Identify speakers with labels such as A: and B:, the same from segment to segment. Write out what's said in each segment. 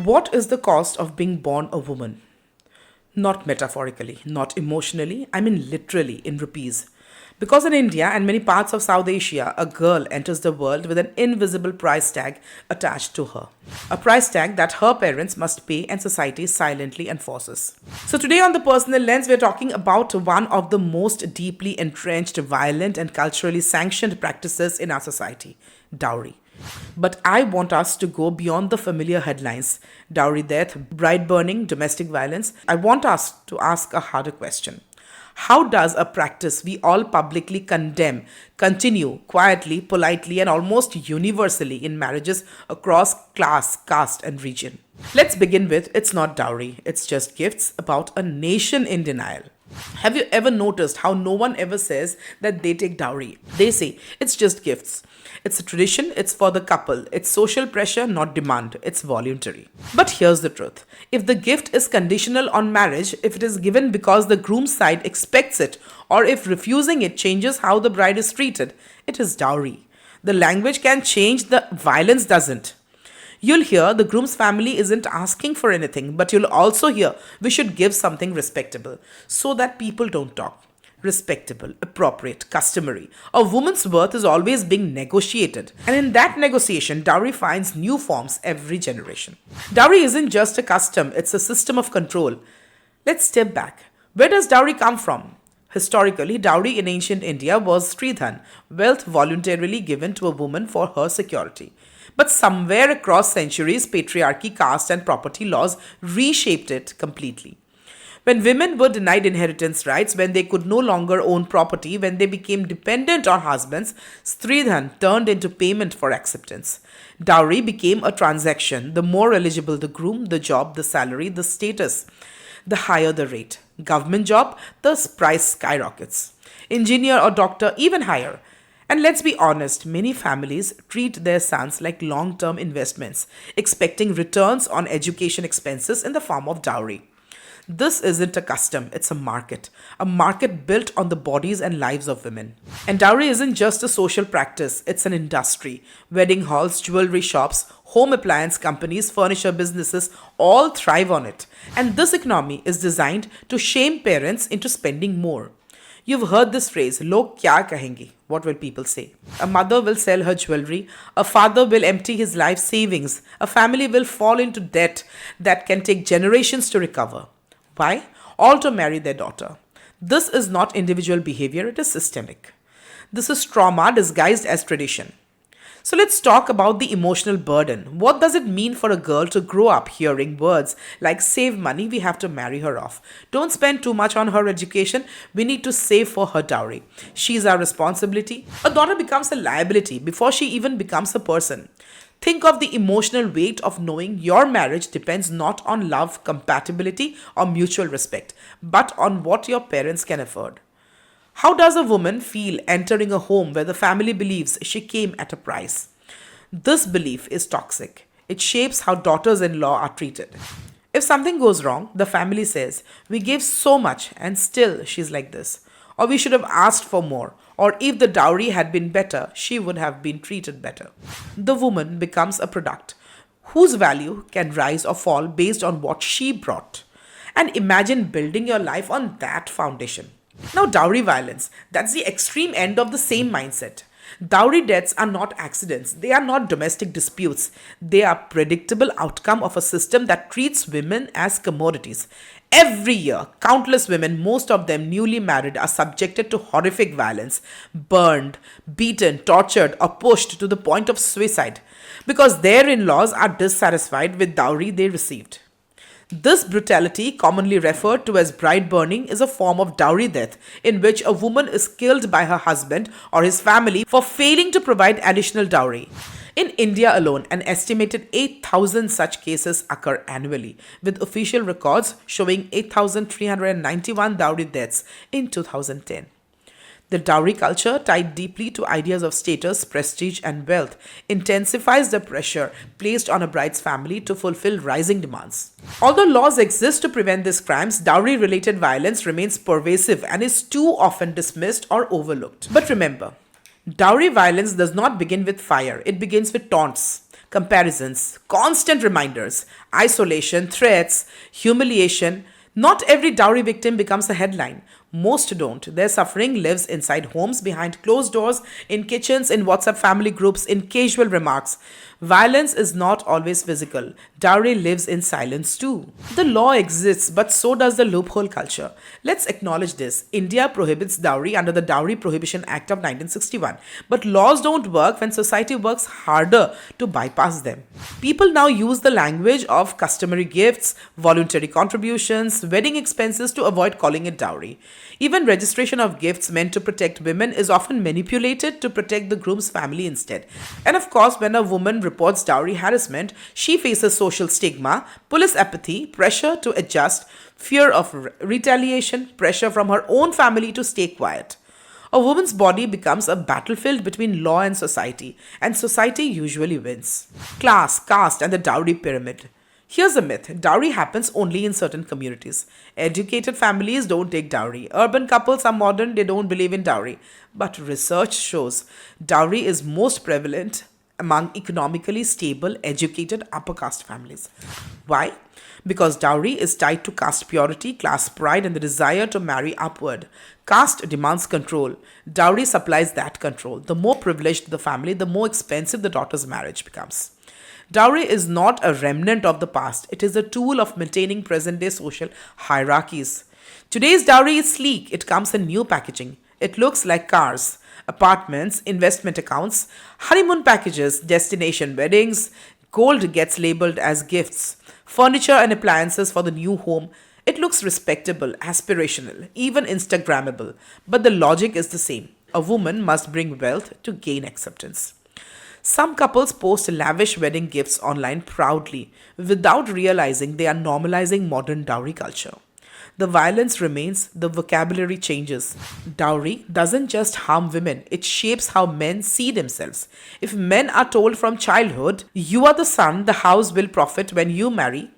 A: What is the cost of being born a woman? Not metaphorically, not emotionally, I mean literally in rupees. Because in India and many parts of South Asia, a girl enters the world with an invisible price tag attached to her. A price tag that her parents must pay and society silently enforces. So, today on The Personal Lens, we're talking about one of the most deeply entrenched, violent, and culturally sanctioned practices in our society: dowry. But I want us to go beyond the familiar headlines: dowry death, bride burning, domestic violence. I want us to ask a harder question. How does a practice we all publicly condemn continue quietly, politely, and almost universally in marriages across class, caste, and region? Let's begin with "It's not dowry, it's just gifts" about a nation in denial. Have you ever noticed how no one ever says that they take dowry? They say it's just gifts. It's a tradition, it's for the couple, it's social pressure, not demand, it's voluntary. But here's the truth: if the gift is conditional on marriage, if it is given because the groom's side expects it, or if refusing it changes how the bride is treated, it is dowry. The language can change, the violence doesn't. You'll hear the groom's family isn't asking for anything, but you'll also hear we should give something respectable so that people don't talk. Respectable, appropriate, customary. A woman's worth is always being negotiated. And in that negotiation, dowry finds new forms every generation. Dowry isn't just a custom, it's a system of control. Let's step back. Where does dowry come from? Historically, dowry in ancient India was stridhan, wealth voluntarily given to a woman for her security. But somewhere across centuries, patriarchy, caste, and property laws reshaped it completely. When women were denied inheritance rights, when they could no longer own property, when they became dependent on husbands, stridhan turned into payment for acceptance. Dowry became a transaction. The more eligible the groom, the job, the salary, the status, the higher the rate. Government job, the price skyrockets. Engineer or doctor, even higher. And let's be honest, many families treat their sons like long-term investments, expecting returns on education expenses in the form of dowry. This isn't a custom, it's a market built on the bodies and lives of women. And dowry isn't just a social practice, it's an industry. Wedding halls, jewelry shops, home appliance companies, furniture businesses all thrive on it. And this economy is designed to shame parents into spending more. You've heard this phrase, "Log kya kahengi?" What will people say? A mother will sell her jewelry, a father will empty his life savings, a family will fall into debt that can take generations to recover. Why? All to marry their daughter. This is not individual behavior, it is systemic. This is trauma disguised as tradition. So let's talk about the emotional burden. What does it mean for a girl to grow up hearing words like "save money, we have to marry her off"? "Don't spend too much on her education, we need to save for her dowry. She's our responsibility." A daughter becomes a liability before she even becomes a person. Think of the emotional weight of knowing your marriage depends not on love, compatibility, or mutual respect, but on what your parents can afford. How does a woman feel entering a home where the family believes she came at a price? This belief is toxic. It shapes how daughters-in-law are treated. If something goes wrong, the family says, "We gave so much and still she's like this." Or "We should have asked for more." Or "If the dowry had been better, she would have been treated better." The woman becomes a product whose value can rise or fall based on what she brought. And imagine building your life on that foundation. Now, dowry violence, that's the extreme end of the same mindset. Dowry deaths are not accidents. They are not domestic disputes. They are predictable outcome of a system that treats women as commodities. Every year, countless women, most of them newly married, are subjected to horrific violence, burned, beaten, tortured, or pushed to the point of suicide because their in-laws are dissatisfied with dowry they received. This brutality, commonly referred to as bride burning, is a form of dowry death in which a woman is killed by her husband or his family for failing to provide additional dowry. In India alone, an estimated 8,000 such cases occur annually, with official records showing 8,391 dowry deaths in 2010. The dowry culture, tied deeply to ideas of status, prestige, and wealth, intensifies the pressure placed on a bride's family to fulfill rising demands. Although laws exist to prevent these crimes, dowry-related violence remains pervasive and is too often dismissed or overlooked. But remember, dowry violence does not begin with fire, it begins with taunts. Comparisons, constant reminders, isolation, threats, humiliation. Not every dowry victim becomes a headline. Most don't. Their suffering lives inside homes, behind closed doors, in kitchens, in WhatsApp family groups, in casual remarks. Violence is not always physical. Dowry lives in silence too. The law exists, but so does the loophole culture. Let's acknowledge this. India prohibits dowry under the Dowry Prohibition Act of 1961. But laws don't work when society works harder to bypass them. People now use the language of customary gifts, voluntary contributions, wedding expenses to avoid calling it dowry. Even registration of gifts meant to protect women is often manipulated to protect the groom's family instead. And of course, when a woman reports dowry harassment, she faces social stigma, police apathy, pressure to adjust, fear of retaliation, pressure from her own family to stay quiet. A woman's body becomes a battlefield between law and society usually wins. Class, caste, and the dowry pyramid. Here's a myth. Dowry happens only in certain communities. Educated families don't take dowry. Urban couples are modern, they don't believe in dowry. But research shows dowry is most prevalent among economically stable, educated upper caste families. Why? Because dowry is tied to caste purity, class pride, and the desire to marry upward. Caste demands control. Dowry supplies that control. The more privileged the family, the more expensive the daughter's marriage becomes. Dowry is not a remnant of the past, it is a tool of maintaining present day social hierarchies. Today's dowry is sleek, it comes in new packaging. It looks like cars, apartments, investment accounts, honeymoon packages, destination weddings, gold gets labeled as gifts, furniture and appliances for the new home. It looks respectable, aspirational, even Instagrammable, but the logic is the same. A woman must bring wealth to gain acceptance. Some couples post lavish wedding gifts online proudly, without realizing they are normalizing modern dowry culture. The violence remains, the vocabulary changes. Dowry doesn't just harm women, it shapes how men see themselves. If men are told from childhood, you are the son, the house will profit when you marry,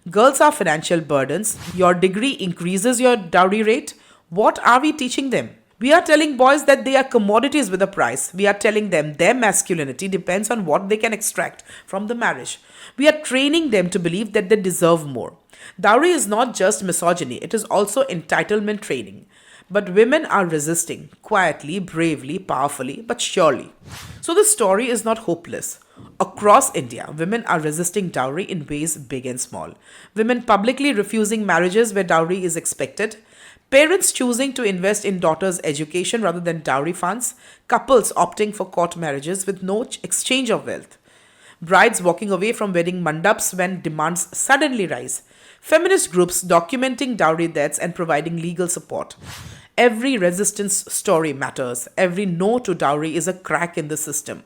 A: girls are financial burdens, your degree increases your dowry rate, what are we teaching them? We are telling boys that they are commodities with a price. We are telling them their masculinity depends on what they can extract from the marriage. We are training them to believe that they deserve more. Dowry is not just misogyny, it is also entitlement training. But women are resisting, quietly, bravely, powerfully, but surely. So the story is not hopeless. Across India, women are resisting dowry in ways big and small. Women publicly refusing marriages where dowry is expected. Parents choosing to invest in daughters' education rather than dowry funds. Couples opting for court marriages with no exchange of wealth. Brides walking away from wedding mandaps when demands suddenly rise. Feminist groups documenting dowry deaths and providing legal support. Every resistance story matters. Every no to dowry is a crack in the system.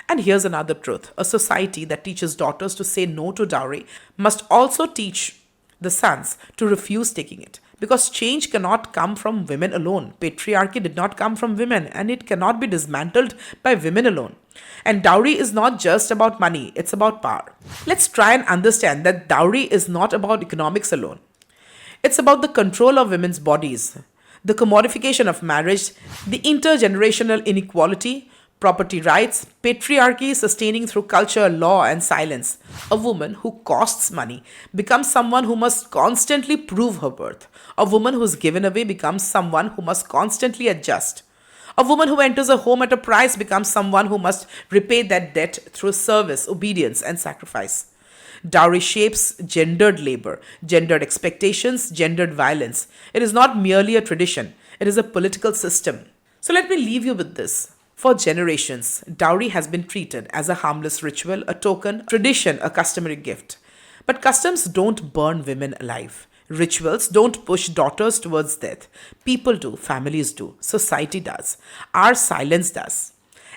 A: And here's another truth. A society that teaches daughters to say no to dowry must also teach the sons to refuse taking it. Because change cannot come from women alone. Patriarchy did not come from women, and it cannot be dismantled by women alone. And dowry is not just about money, it's about power. Let's try and understand that dowry is not about economics alone. It's about the control of women's bodies, the commodification of marriage, the intergenerational inequality, property rights, patriarchy sustaining through culture, law, and silence. A woman who costs money becomes someone who must constantly prove her worth. A woman who is given away becomes someone who must constantly adjust. A woman who enters a home at a price becomes someone who must repay that debt through service, obedience, and sacrifice. Dowry shapes gendered labor, gendered expectations, gendered violence. It is not merely a tradition, it is a political system. So let me leave you with this. For generations, dowry has been treated as a harmless ritual, a token, tradition, a customary gift. But customs don't burn women alive. Rituals don't push daughters towards death. People do, families do, society does, our silence does.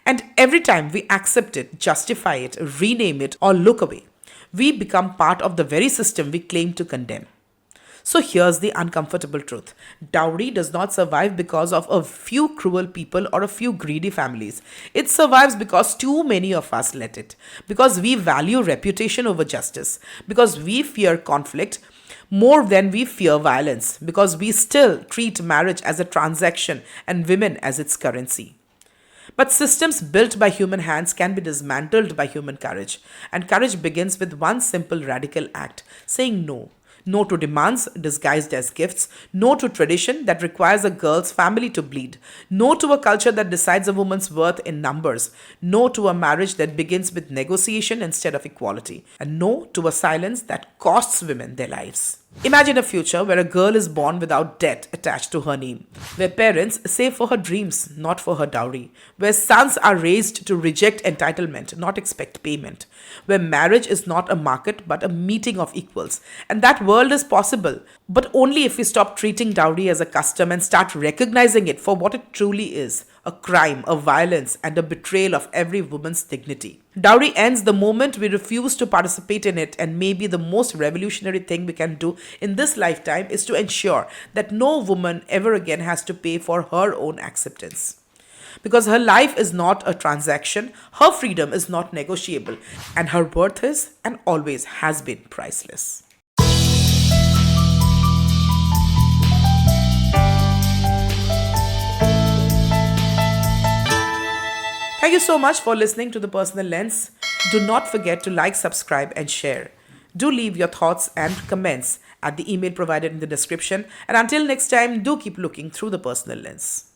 A: And every time we accept it, justify it, rename it, or look away, we become part of the very system we claim to condemn. So here's the uncomfortable truth. Dowry does not survive because of a few cruel people or a few greedy families. It survives because too many of us let it. Because we value reputation over justice. Because we fear conflict more than we fear violence. Because we still treat marriage as a transaction and women as its currency. But systems built by human hands can be dismantled by human courage. And courage begins with one simple radical act saying no. No to demands disguised as gifts. No to tradition that requires a girl's family to bleed. No to a culture that decides a woman's worth in numbers. No to a marriage that begins with negotiation instead of equality. And no to a silence that costs women their lives. Imagine a future where a girl is born without debt attached to her name, where parents save for her dreams, not for her dowry, where sons are raised to reject entitlement, not expect payment, where marriage is not a market but a meeting of equals. And that world is possible, but only if we stop treating dowry as a custom and start recognizing it for what it truly is: a crime, a violence, and a betrayal of every woman's dignity. Dowry ends the moment we refuse to participate in it, and maybe the most revolutionary thing we can do in this lifetime is to ensure that no woman ever again has to pay for her own acceptance. Because her life is not a transaction, her freedom is not negotiable, and her worth is and always has been priceless. Thank you so much for listening to The Personal Lens. Do not forget to like, subscribe, and share. Do leave your thoughts and comments at the email provided in the description. And until next time, do keep looking through the personal lens.